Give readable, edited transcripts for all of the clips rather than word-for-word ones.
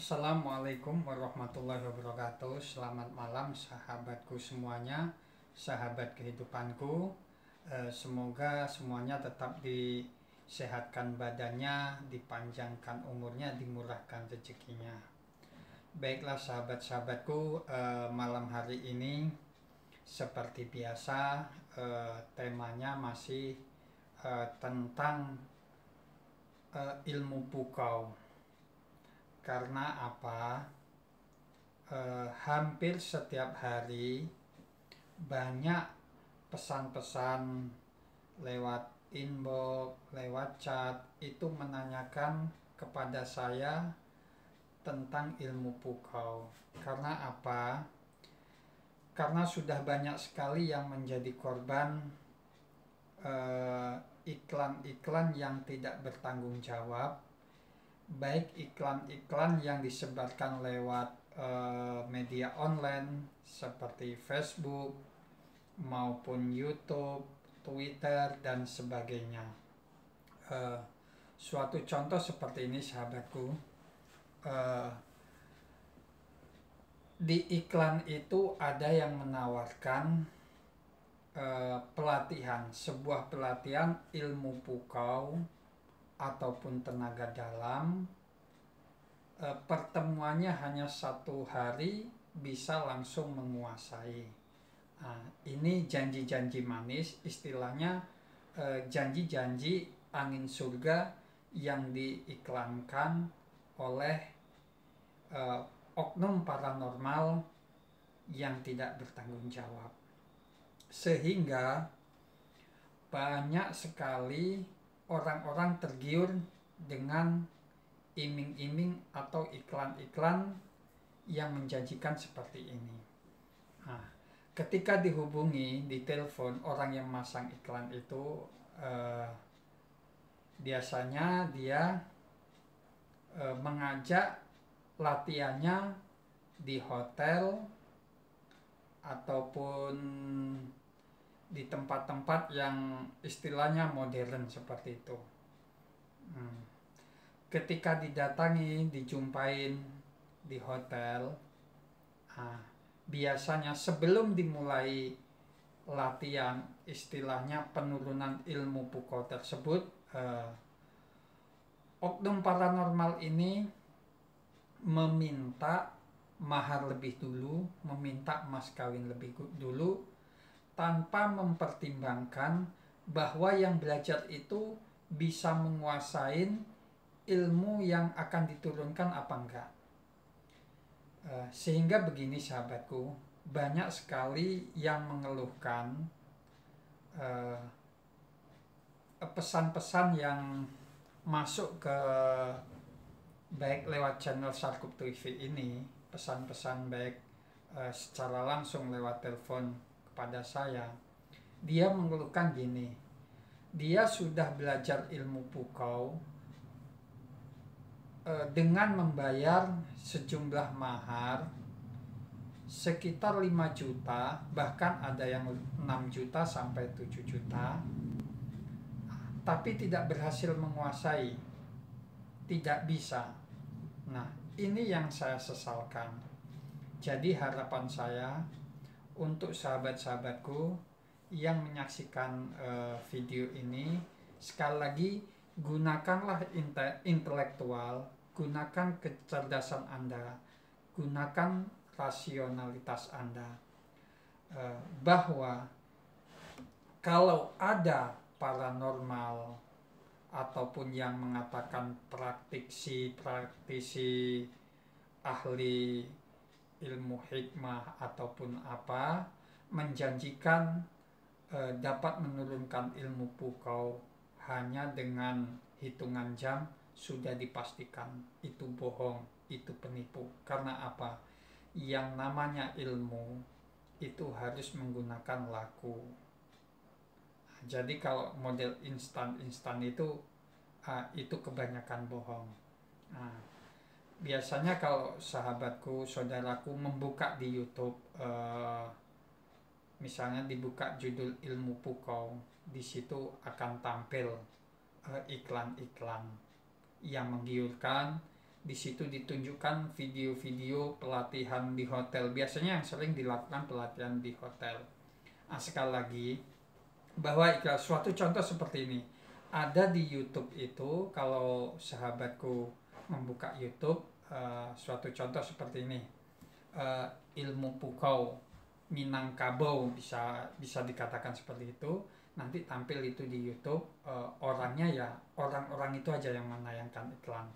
Assalamualaikum warahmatullahi wabarakatuh. Selamat malam sahabatku semuanya, sahabat kehidupanku. Semoga semuanya tetap disehatkan badannya, dipanjangkan umurnya, dimurahkan rezekinya. Baiklah sahabat-sahabatku, malam hari ini seperti biasa temanya masih tentang ilmu pukau. Karena apa? Hampir setiap hari banyak pesan-pesan lewat inbox, lewat chat itu menanyakan kepada saya tentang ilmu pukau. Karena apa? Karena sudah banyak sekali yang menjadi korban iklan-iklan yang tidak bertanggung jawab, baik iklan-iklan yang disebarkan lewat media online seperti Facebook maupun YouTube, Twitter dan sebagainya. Suatu contoh seperti ini sahabatku, di iklan itu ada yang menawarkan pelatihan, sebuah pelatihan ilmu pukau ataupun tenaga dalam. Pertemuannya hanya 1 hari bisa langsung menguasai. Ini janji-janji manis, istilahnya janji-janji angin surga yang diiklankan oleh oknum paranormal yang tidak bertanggung jawab, sehingga banyak sekali orang-orang tergiur dengan iming-iming atau iklan-iklan yang menjanjikan seperti ini. Ketika dihubungi, ditelepon orang yang masang iklan itu, biasanya dia mengajak latihannya di hotel ataupun di tempat-tempat yang istilahnya modern seperti itu. Ketika didatangi, dijumpain di hotel, biasanya sebelum dimulai latihan, istilahnya penurunan ilmu pukau tersebut, oknum paranormal ini meminta mahar lebih dulu, meminta mas kawin lebih dulu, tanpa mempertimbangkan bahwa yang belajar itu bisa menguasai ilmu yang akan diturunkan apa enggak. Sehingga begini sahabatku, banyak sekali yang mengeluhkan pesan-pesan yang masuk ke baik lewat channel Sarkup TV ini, pesan-pesan baik secara langsung lewat telepon kepada saya. Dia mengeluhkan gini, dia sudah belajar ilmu pukau dengan membayar sejumlah mahar sekitar 5 juta, bahkan ada yang 6 juta sampai 7 juta, tapi tidak berhasil menguasai, tidak bisa. Nah, ini yang saya sesalkan. Jadi harapan saya untuk sahabat-sahabatku yang menyaksikan video ini, sekali lagi gunakanlah intelektual, gunakan kecerdasan Anda, gunakan rasionalitas Anda, bahwa kalau ada paranormal ataupun yang mengatakan praktisi ahli ilmu hikmah ataupun apa, menjanjikan dapat menurunkan ilmu pukau hanya dengan hitungan jam, sudah dipastikan itu bohong, itu penipu. Karena apa? Yang namanya ilmu itu harus menggunakan laku. Jadi kalau model instan itu kebanyakan bohong. Biasanya kalau sahabatku, saudaraku membuka di YouTube, misalnya dibuka judul ilmu pukau, di situ akan tampil iklan-iklan yang menggiurkan, Di situ ditunjukkan video-video pelatihan di hotel. Biasanya yang sering dilakukan pelatihan di hotel. Sekali lagi, bahwa suatu contoh seperti ini ada di YouTube itu. Kalau sahabatku membuka YouTube, suatu contoh seperti ini, ilmu pukau Minangkabau, bisa dikatakan seperti itu. Nanti tampil itu di YouTube, orangnya ya orang-orang itu aja yang menayangkan iklan.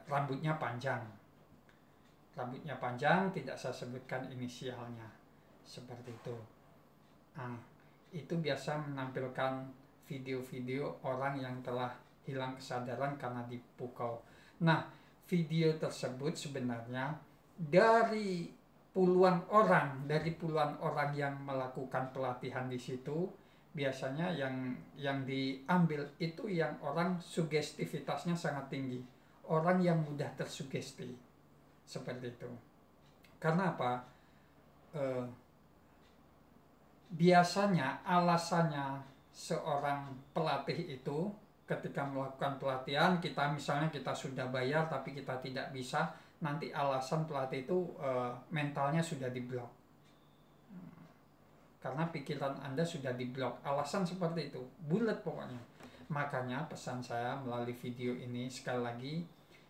Rambutnya panjang, tidak saya sebutkan inisialnya, seperti itu. Itu biasa menampilkan video-video orang yang telah hilang kesadaran karena dipukau. Nah, video tersebut sebenarnya dari puluhan orang yang melakukan pelatihan di situ, biasanya yang diambil itu yang orang sugestivitasnya sangat tinggi, orang yang mudah tersugesti, seperti itu. Karena apa? Biasanya alasannya seorang pelatih itu ketika melakukan pelatihan, kita sudah bayar tapi kita tidak bisa, nanti alasan pelatih itu mentalnya sudah diblok, karena pikiran Anda sudah diblok. Alasan seperti itu, bulat pokoknya. Makanya pesan saya melalui video ini, sekali lagi,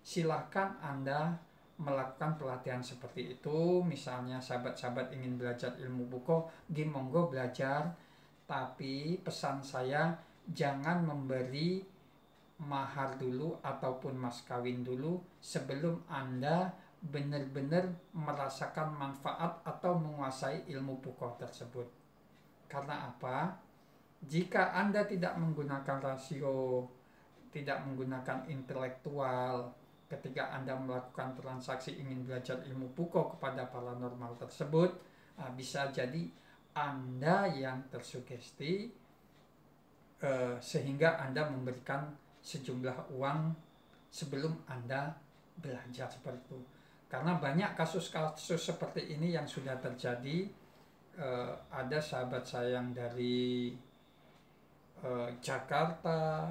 silahkan Anda melakukan pelatihan seperti itu. Misalnya sahabat-sahabat ingin belajar ilmu pukau, monggo belajar. Tapi pesan saya, jangan memberi mahar dulu ataupun mas kawin dulu sebelum Anda benar-benar merasakan manfaat atau menguasai ilmu pukau tersebut. Karena apa? Jika Anda tidak menggunakan rasio, tidak menggunakan intelektual ketika Anda melakukan transaksi ingin belajar ilmu pukau kepada paranormal tersebut, bisa jadi Anda yang tersugesti, sehingga Anda memberikan sejumlah uang sebelum Anda belajar seperti itu. Karena banyak kasus-kasus seperti ini yang sudah terjadi. Ada sahabat saya yang dari Jakarta,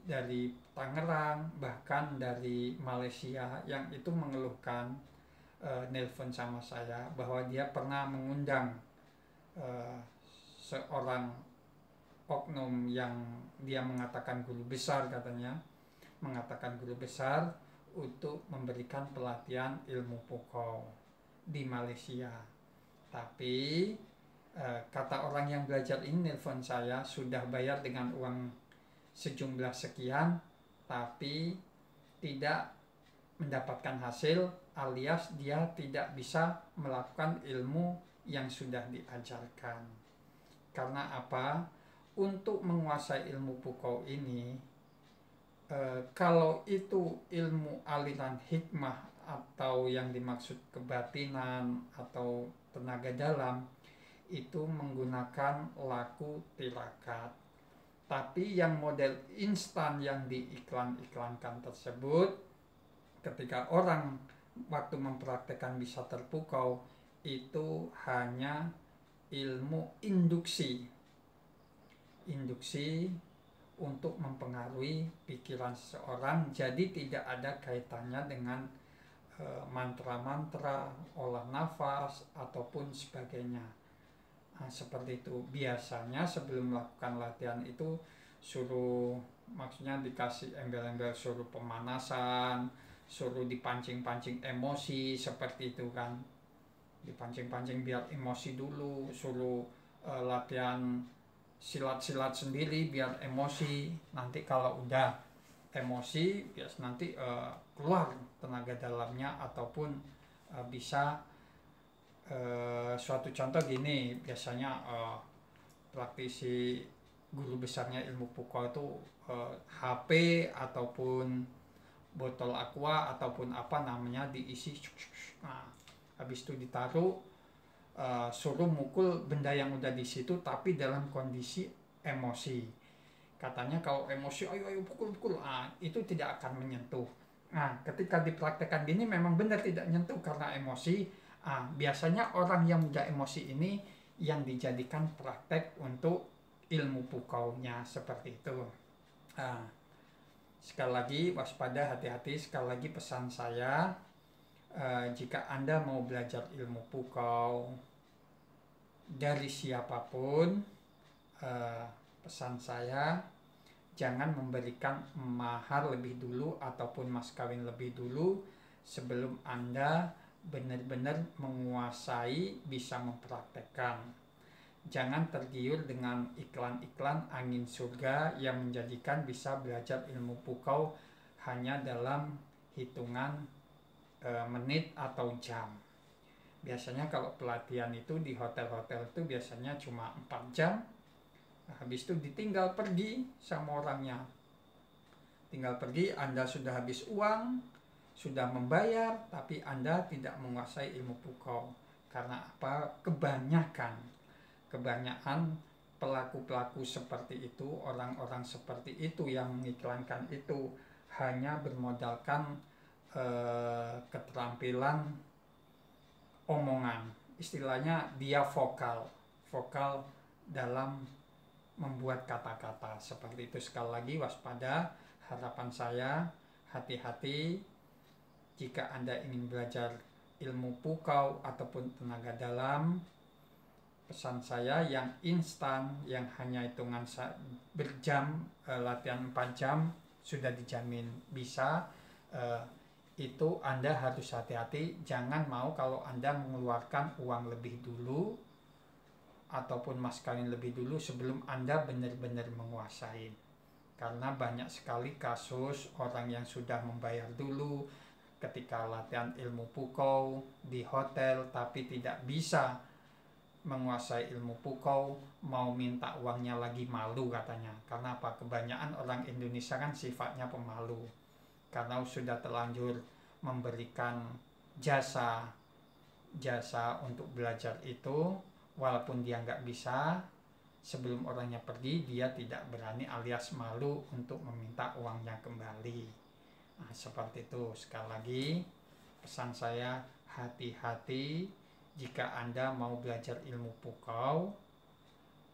dari Tangerang, bahkan dari Malaysia, yang itu mengeluhkan, nelpon sama saya bahwa dia pernah mengundang seorang oknum yang dia mengatakan guru besar, katanya mengatakan guru besar, untuk memberikan pelatihan ilmu pukau di Malaysia. Tapi kata orang yang belajar ini, nelpon saya, sudah bayar dengan uang sejumlah sekian tapi tidak mendapatkan hasil, alias dia tidak bisa melakukan ilmu yang sudah diajarkan. Karena apa? Untuk menguasai ilmu pukau ini, kalau itu ilmu aliran hikmah atau yang dimaksud kebatinan atau tenaga dalam, itu menggunakan laku tirakat. Tapi yang model instan yang diiklan-iklankan tersebut, ketika orang waktu mempraktekkan bisa terpukau, itu hanya ilmu induksi untuk mempengaruhi pikiran seseorang. Jadi tidak ada kaitannya dengan mantra-mantra, olah nafas ataupun sebagainya. Seperti itu. Biasanya sebelum melakukan latihan itu maksudnya dikasih embel-embel, suruh pemanasan, suruh dipancing-pancing emosi, seperti itu kan, dipancing-pancing biar emosi dulu, suruh latihan silat-silat sendiri biar emosi. Nanti kalau udah emosi, bias nanti keluar tenaga dalamnya, ataupun bisa suatu contoh gini, biasanya praktisi guru besarnya ilmu pukau itu HP ataupun botol aqua ataupun apa namanya diisi, habis itu ditaruh, suruh mukul benda yang udah di situ tapi dalam kondisi emosi. Katanya kalau emosi ayo pukul, itu tidak akan menyentuh. Ketika dipraktekkan gini memang benar tidak menyentuh karena emosi. Biasanya orang yang mudah emosi ini yang dijadikan praktek untuk ilmu pukaunya, seperti itu. Sekali lagi waspada, hati-hati. Sekali lagi pesan saya, jika Anda mau belajar ilmu pukau dari siapapun, pesan saya jangan memberikan mahar lebih dulu ataupun mas kawin lebih dulu sebelum Anda benar-benar menguasai, bisa mempraktekkan. Jangan tergiur dengan iklan-iklan angin surga yang menjadikan bisa belajar ilmu pukau hanya dalam hitungan menit atau jam. Biasanya kalau pelatihan itu di hotel-hotel itu biasanya cuma 4 jam. Nah, habis itu ditinggal pergi sama orangnya. Tinggal pergi, Anda sudah habis uang, sudah membayar, tapi Anda tidak menguasai ilmu pukau. Karena apa? Kebanyakan pelaku-pelaku seperti itu, orang-orang seperti itu yang mengiklankan itu hanya bermodalkan keterampilan omongan. Istilahnya dia vokal dalam membuat kata-kata seperti itu. Sekali lagi waspada, harapan saya hati-hati jika Anda ingin belajar ilmu pukau ataupun tenaga dalam. Pesan saya yang instan, yang hanya hitungan berjam, latihan 4 jam sudah dijamin bisa, itu Anda harus hati-hati. Jangan mau kalau Anda mengeluarkan uang lebih dulu ataupun mas kawin lebih dulu sebelum Anda benar-benar menguasai. Karena banyak sekali kasus orang yang sudah membayar dulu ketika latihan ilmu pukau di hotel tapi tidak bisa menguasai ilmu pukau, mau minta uangnya lagi malu katanya. Karena apa? Kebanyakan orang Indonesia kan sifatnya pemalu, karena sudah terlanjur memberikan jasa untuk belajar itu, walaupun dia nggak bisa, sebelum orangnya pergi dia tidak berani alias malu untuk meminta uangnya kembali. Nah, seperti itu. Sekali lagi pesan saya, hati-hati jika Anda mau belajar ilmu pukau.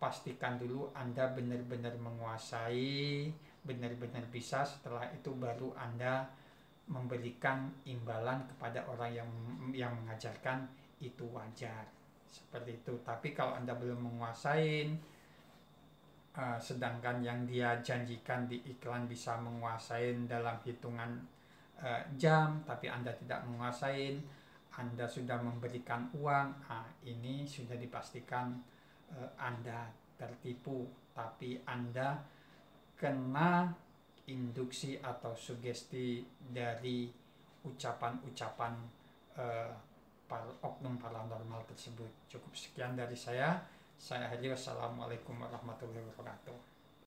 Pastikan dulu Anda benar-benar menguasai, benar-benar bisa. Setelah itu baru Anda memberikan imbalan kepada orang yang mengajarkan, itu wajar. Seperti itu. Tapi kalau Anda belum menguasai, sedangkan yang dia janjikan di iklan bisa menguasai dalam hitungan jam, tapi Anda tidak menguasai, Anda sudah memberikan uang, ini sudah dipastikan Anda tertipu. Tapi Anda kena induksi atau sugesti dari ucapan-ucapan oknum paranormal tersebut. Cukup sekian dari saya. Saya akhiri. Wassalamualaikum warahmatullahi wabarakatuh.